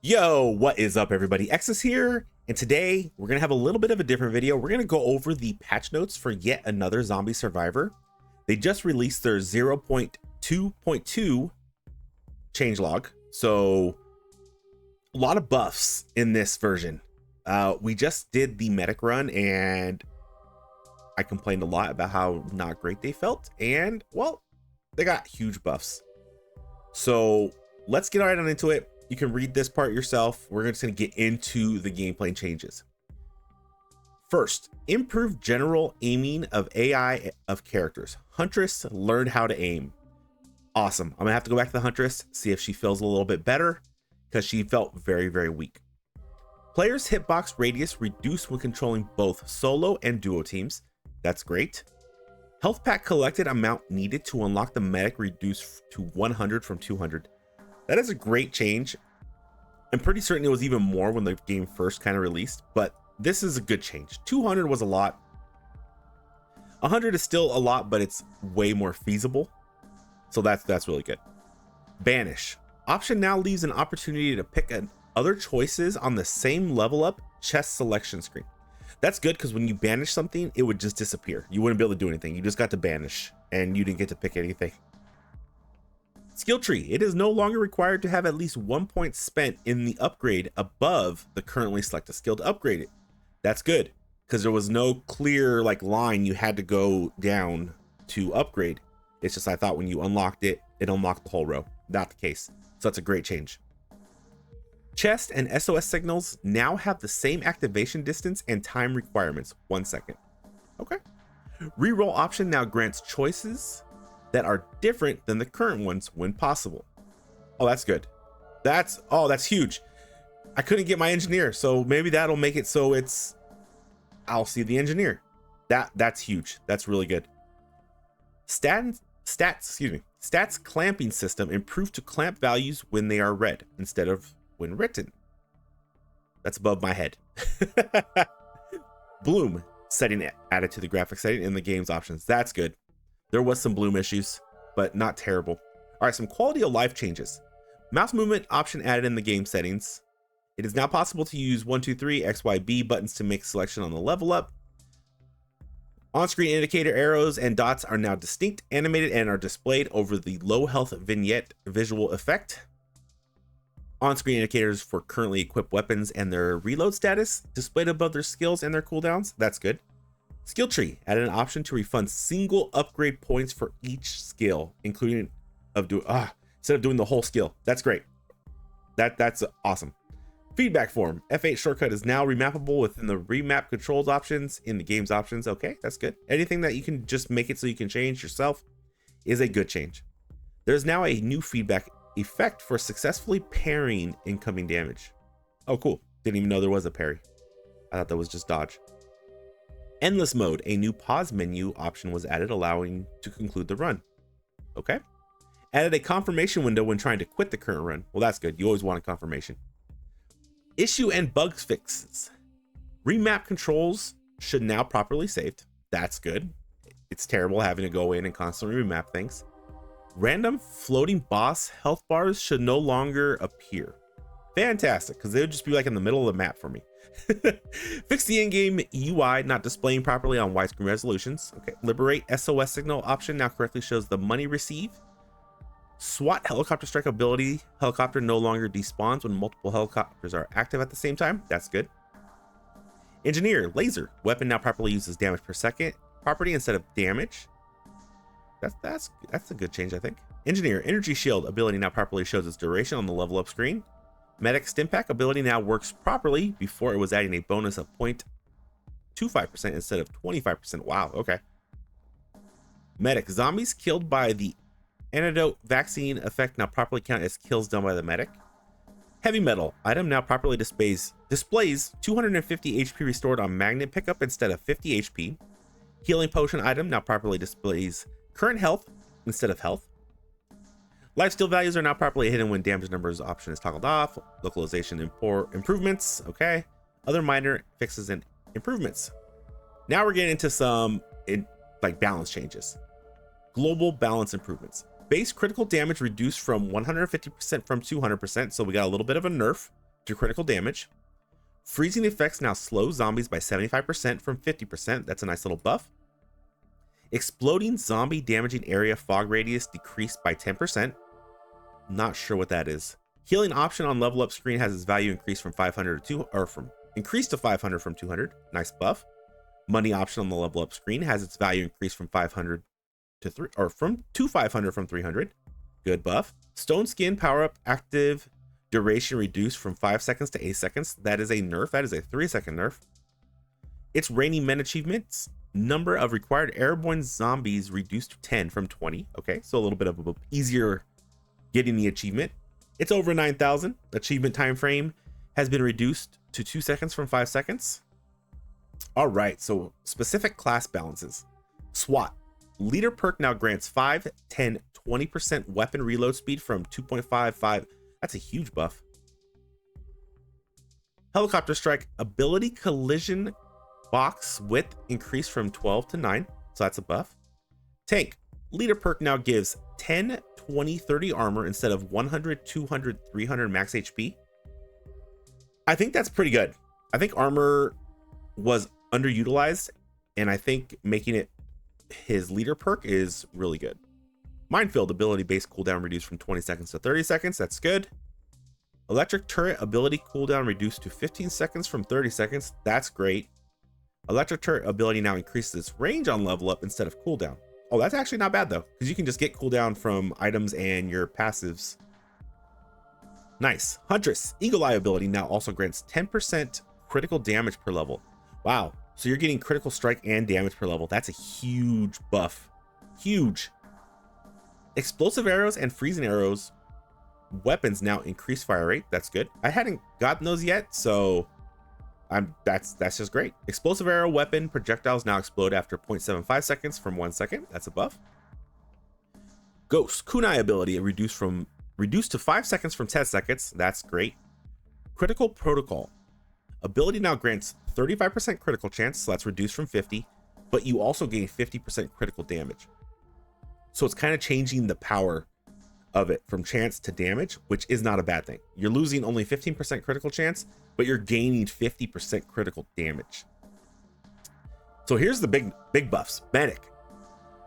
Yo, what is up everybody? Exes here, and today we're gonna have a little bit of a different video. We're gonna go over the patch notes for yet another zombie survivor. They just released their 0.2.2 changelog, so a lot of buffs in this version. We just did the medic run and I complained a lot about how not great they felt, and well, they got huge buffs. So let's get right on into it. You can read this part yourself. We're just going to get into the gameplay changes. First, improve general aiming of AI of characters. Huntress learned how to aim. Awesome. I'm gonna have to go back to the Huntress, see if she feels a little bit better, because she felt very, very weak. Players' hitbox radius reduced when controlling both solo and duo teams. That's great. Health pack collected amount needed to unlock the medic reduced to 100 from 200. That is a great change. I'm pretty certain it was even more when the game first kind of released, but this is a good change. 200 was a lot. 100 is still a lot, but it's way more feasible. So that's really good. Banish. Option now leaves an opportunity to pick other choices on the same level up chest selection screen. That's good because when you banish something, it would just disappear. You wouldn't be able to do anything. You just got to banish and you didn't get to pick anything. Skill tree. It is no longer required to have at least 1 point spent in the upgrade above the currently selected skill to upgrade it. That's good because there was no clear line you had to go down to upgrade. It's just I thought when you unlocked it, it unlocked the whole row. Not the case. So that's a great change. Chest and SOS signals now have the same activation distance and time requirements. 1 second. Okay. Reroll option now grants choices that are different than the current ones when possible. Oh, that's good. That's huge. I couldn't get my engineer, so maybe that'll make it so I'll see the engineer. That's huge. That's really good. Stats clamping system improved to clamp values when they are read instead of when written. That's above my head. Bloom setting added to the graphic setting in the game's options. That's good. There was some bloom issues, but not terrible. All right, some quality of life changes. Mouse movement option added in the game settings. It is now possible to use 1, 2, 3, X, Y, B buttons to make selection on the level up. On-screen indicator arrows and dots are now distinct, animated, and are displayed over the low health vignette visual effect. On-screen indicators for currently equipped weapons and their reload status displayed above their skills and their cooldowns. That's good. Skill tree added an option to refund single upgrade points for each skill, including instead of doing the whole skill. That's great. That's awesome. Feedback form. F8 shortcut is now remappable within the remap controls options in the game's options. Okay, that's good. Anything that you can just make it so you can change yourself is a good change. There's now a new feedback effect for successfully parrying incoming damage. Oh, cool. Didn't even know there was a parry. I thought that was just dodge. Endless mode, a new pause menu option was added, allowing to conclude the run. Okay. Added a confirmation window when trying to quit the current run. Well, that's good. You always want a confirmation. Issue and bug fixes. Remap controls should now properly saved. That's good. It's terrible having to go in and constantly remap things. Random floating boss health bars should no longer appear. Fantastic, because they would just be in the middle of the map for me. Fix the in-game UI not displaying properly on widescreen resolutions. Okay. Liberate SOS signal option now correctly shows the money received. SWAT helicopter strike ability. Helicopter no longer despawns when multiple helicopters are active at the same time. That's good. Engineer laser weapon now properly uses damage per second property instead of damage. That's a good change, I think. Engineer energy shield ability now properly shows its duration on the level up screen. Medic stim pack ability now works properly. Before it was adding a bonus of 0.25% instead of 25%. Wow, okay. Medic zombies killed by the antidote vaccine effect now properly count as kills done by the medic. Heavy metal item now properly displays 250 HP restored on magnet pickup instead of 50 HP. Healing potion item now properly displays current health instead of health. Lifesteal values are now properly hidden when damage numbers option is toggled off. Localization improvements. Okay. Other minor fixes and improvements. Now we're getting into some balance changes. Global balance improvements. Base critical damage reduced from 150% from 200%. So we got a little bit of a nerf. to critical damage. Freezing effects now slow zombies by 75% from 50%. That's a nice little buff. Exploding zombie damaging area fog radius decreased by 10%. Not sure what that is. Healing option on level up screen has its value increased from 500 to 200, or from increased to 500 from 200. Nice buff. Money option on the level up screen has its value increased from 500 to 3, or from 500 from 300. Good buff. Stone skin power up active duration reduced from 5 seconds to 8 seconds. That is a nerf. That is a 3-second nerf. It's Raining Men achievements. Number of required airborne zombies reduced to 10 from 20. Okay, so a little bit of a easier getting the achievement. It's over 9,000. Achievement time frame has been reduced to 2 seconds from 5 seconds. All right, so specific class balances. SWAT. Leader perk now grants 5, 10, 20% weapon reload speed from 2.55. That's a huge buff. Helicopter strike ability collision box width increased from 12 to 9. So that's a buff. Tank. Leader perk now gives 10, 20, 30 armor instead of 100, 200, 300 max HP. I think that's pretty good. I think armor was underutilized, and I think making it his leader perk is really good. Minefield ability base cooldown reduced from 20 seconds to 30 seconds. That's good. Electric turret ability cooldown reduced to 15 seconds from 30 seconds. That's great. Electric turret ability now increases its range on level up instead of cooldown. Oh, that's actually not bad though, because you can just get cooldown from items and your passives. Nice. Huntress Eagle Eye ability now also grants 10% critical damage per level. Wow. So you're getting critical strike and damage per level. That's a huge buff. Huge. Explosive arrows and freezing arrows weapons now increase fire rate. That's good. I hadn't gotten those yet, so that's just great. Explosive arrow weapon projectiles now explode after 0.75 seconds from 1 second. That's a buff. Ghost Kunai ability reduced to 5 seconds from 10 seconds. That's great. Critical protocol ability now grants 35% critical chance, so that's reduced from 50, but you also gain 50% critical damage. So it's kind of changing the power of it from chance to damage, which is not a bad thing. You're losing only 15% critical chance, but you're gaining 50% critical damage. So here's the big buffs. Medic.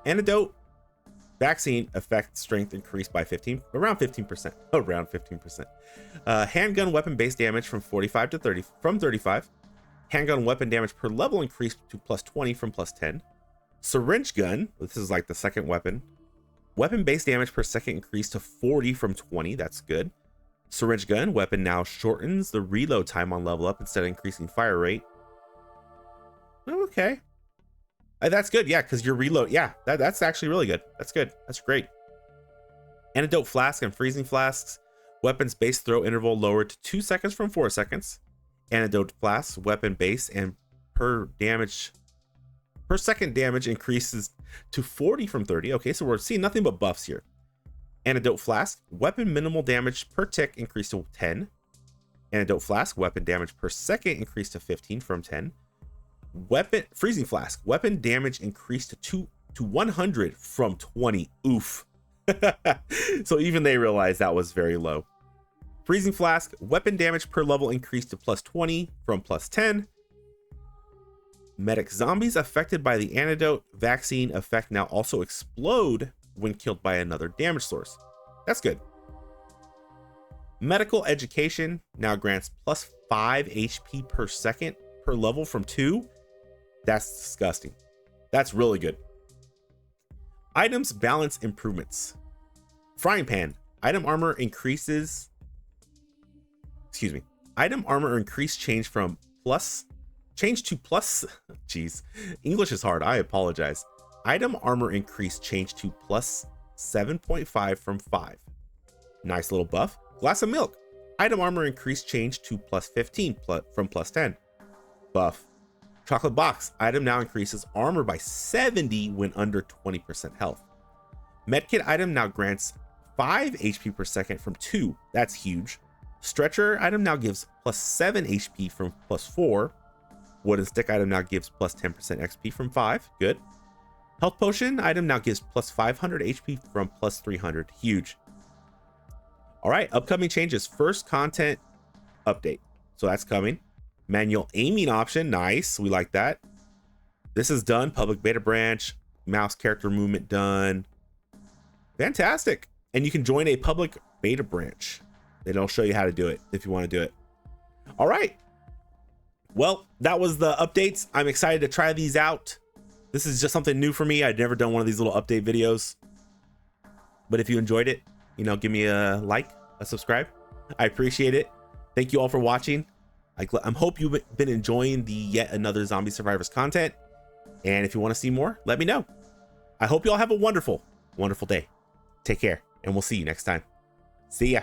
Antidote vaccine effect strength increased by around 15%. Handgun weapon base damage from 45 to 30 from 35. Handgun weapon damage per level increased to plus 20 from plus 10. Syringe gun, this is like the second weapon. Weapon base damage per second increased to 40 from 20. That's good. Syringe gun weapon now shortens the reload time on level up instead of increasing fire rate. Okay. That's good. Yeah, because your reload. Yeah, that's actually really good. That's good. That's great. Antidote flask and freezing flasks. Weapons base throw interval lowered to 2 seconds from 4 seconds. Antidote flasks, weapon base and per second damage increases to 40 from 30. Okay, so we're seeing nothing but buffs here. Antidote flask, weapon minimal damage per tick increased to 10. Antidote flask, weapon damage per second increased to 15 from 10. Weapon freezing flask, weapon damage increased to 100 from 20. Oof. So even they realized that was very low. Freezing flask, weapon damage per level increased to plus 20 from plus 10. Medic zombies affected by the antidote vaccine effect now also explode when killed by another damage source. That's good. Medical education now grants plus 5 HP per second per level from 2. That's disgusting. That's really good. Items balance improvements. Frying pan. Item armor increases. Item armor increase change to plus. Jeez, English is hard. I apologize. Item armor increase change to plus 7.5 from 5. Nice little buff. Glass of milk. Item armor increase change to plus 15 from plus 10. Buff. Chocolate box. Item now increases armor by 70 when under 20% health. Medkit item now grants 5 HP per second from 2. That's huge. Stretcher item now gives plus 7 HP from plus 4. Wooden stick item now gives plus 10% XP from 5. Good. Health potion item now gives plus 500 HP from plus 300. Huge. All right, upcoming changes. First content update. So that's coming. Manual aiming option, nice, we like that. This is done. Public beta branch, mouse character movement done. Fantastic. And you can join a public beta branch. It'll show you how to do it if you want to do it. All right. Well, that was the updates. I'm excited to try these out. This is just something new for me. I'd never done one of these little update videos. But if you enjoyed it, you know, give me a like, a subscribe. I appreciate it. Thank you all for watching. I hope you've been enjoying the yet another Zombie Survivors content. And if you want to see more, let me know. I hope you all have a wonderful, wonderful day. Take care, and we'll see you next time. See ya.